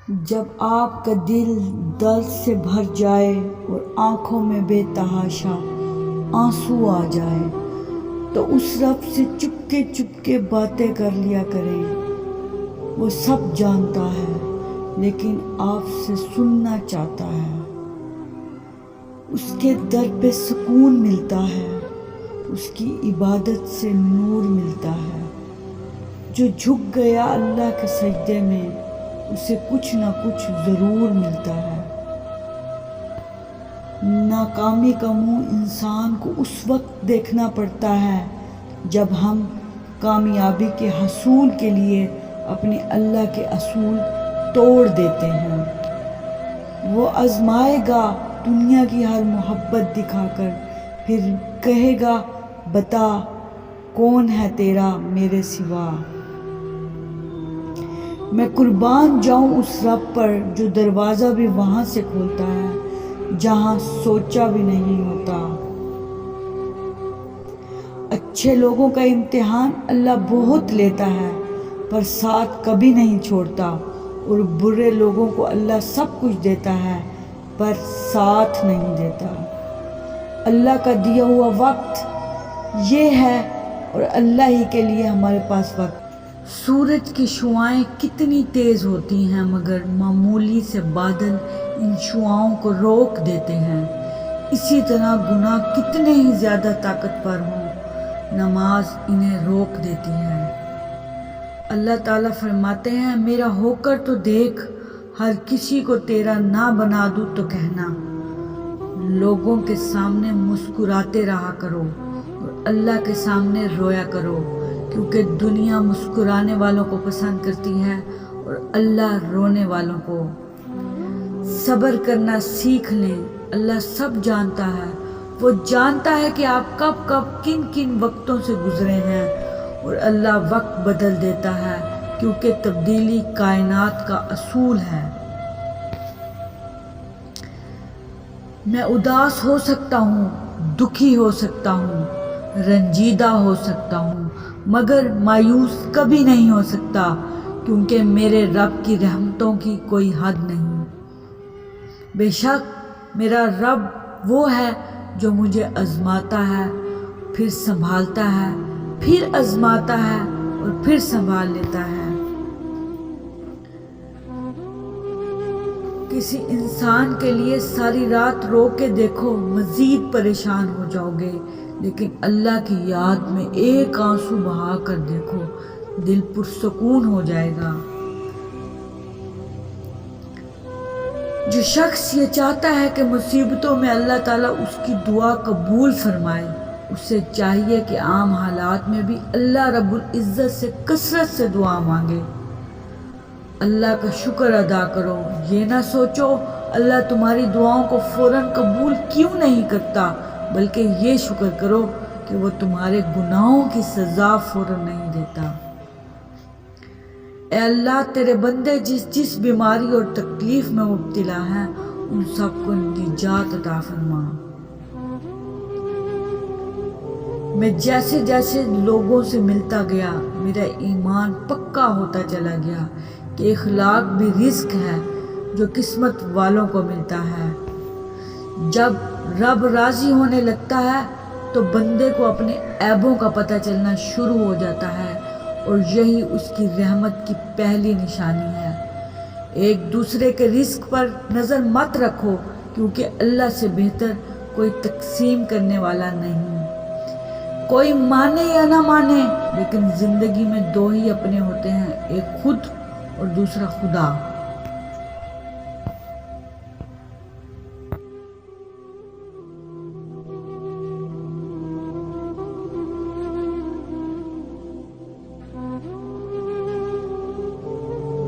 جب آپ کا دل درد سے بھر جائے اور آنکھوں میں بے تحاشا آنسو آ جائے تو اس رب سے چپکے باتیں کر لیا کریں۔ وہ سب جانتا ہے لیکن آپ سے سننا چاہتا ہے۔ اس کے در پہ سکون ملتا ہے، اس کی عبادت سے نور ملتا ہے۔ جو جھک گیا اللہ کے سجدے میں اسے کچھ نہ کچھ ضرور ملتا ہے۔ ناکامی کا منہ انسان کو اس وقت دیکھنا پڑتا ہے جب ہم کامیابی کے حصول کے لیے اپنے اللہ کے اصول توڑ دیتے ہیں۔ وہ آزمائے گا دنیا کی ہر محبت دکھا کر، پھر کہے گا بتا کون ہے تیرا میرے سوا۔ میں قربان جاؤں اس رب پر جو دروازہ بھی وہاں سے کھولتا ہے جہاں سوچا بھی نہیں ہوتا۔ اچھے لوگوں کا امتحان اللہ بہت لیتا ہے پر ساتھ کبھی نہیں چھوڑتا، اور برے لوگوں کو اللہ سب کچھ دیتا ہے پر ساتھ نہیں دیتا۔ اللہ کا دیا ہوا وقت یہ ہے اور اللہ ہی کے لیے ہمارے پاس وقت۔ سورج کی شعاعیں کتنی تیز ہوتی ہیں مگر معمولی سے بادل ان شعاعوں کو روک دیتے ہیں۔ اسی طرح گناہ کتنے ہی زیادہ طاقتور ہوں، نماز انہیں روک دیتی ہے۔ اللہ تعالیٰ فرماتے ہیں میرا ہو کر تو دیکھ، ہر کسی کو تیرا نہ بنا دوں تو کہنا۔ لوگوں کے سامنے مسکراتے رہا کرو اور اللہ کے سامنے رویا کرو، کیونکہ دنیا مسکرانے والوں کو پسند کرتی ہے اور اللہ رونے والوں کو۔ صبر کرنا سیکھ لیں، اللہ سب جانتا ہے۔ وہ جانتا ہے کہ آپ کب کن کن وقتوں سے گزرے ہیں، اور اللہ وقت بدل دیتا ہے کیونکہ تبدیلی کائنات کا اصول ہے۔ میں اداس ہو سکتا ہوں، دکھی ہو سکتا ہوں، رنجیدہ ہو سکتا ہوں، مگر مایوس کبھی نہیں ہو سکتا، کیونکہ میرے رب کی رحمتوں کی کوئی حد نہیں۔ بے شک میرا رب وہ ہے جو مجھے آزماتا ہے، پھر سنبھالتا ہے، پھر آزماتا ہے اور پھر سنبھال لیتا ہے۔ کسی انسان کے لیے ساری رات رو کے دیکھو مزید پریشان ہو جاؤ گے، لیکن اللہ کی یاد میں ایک آنسو بہا کر دیکھو، دل پرسکون ہو جائے گا۔ جو شخص یہ چاہتا ہے کہ مصیبتوں میں اللہ تعالیٰ اس کی دعا قبول فرمائے، اسے چاہیے کہ عام حالات میں بھی اللہ رب العزت سے کثرت سے دعا مانگے۔ اللہ کا شکر ادا کرو، یہ نہ سوچو اللہ تمہاری دعاؤں کو فوراً قبول کیوں نہیں کرتا، بلکہ یہ شکر کرو کہ وہ تمہارے گناہوں کی سزا فوراً نہیں دیتا۔ اے اللہ تیرے بندے جس بیماری اور تکلیف میں مبتلا ہیں ان سب کو نجات عطا فرما۔ میں جیسے جیسے لوگوں سے ملتا گیا میرا ایمان پکا ہوتا چلا گیا کہ اخلاق بھی رزق ہے جو قسمت والوں کو ملتا ہے۔ جب رب راضی ہونے لگتا ہے تو بندے کو اپنے عیبوں کا پتہ چلنا شروع ہو جاتا ہے، اور یہی اس کی رحمت کی پہلی نشانی ہے۔ ایک دوسرے کے رزق پر نظر مت رکھو، کیونکہ اللہ سے بہتر کوئی تقسیم کرنے والا نہیں۔ کوئی مانے یا نہ مانے، لیکن زندگی میں دو ہی اپنے ہوتے ہیں، ایک خود اور دوسرا خدا۔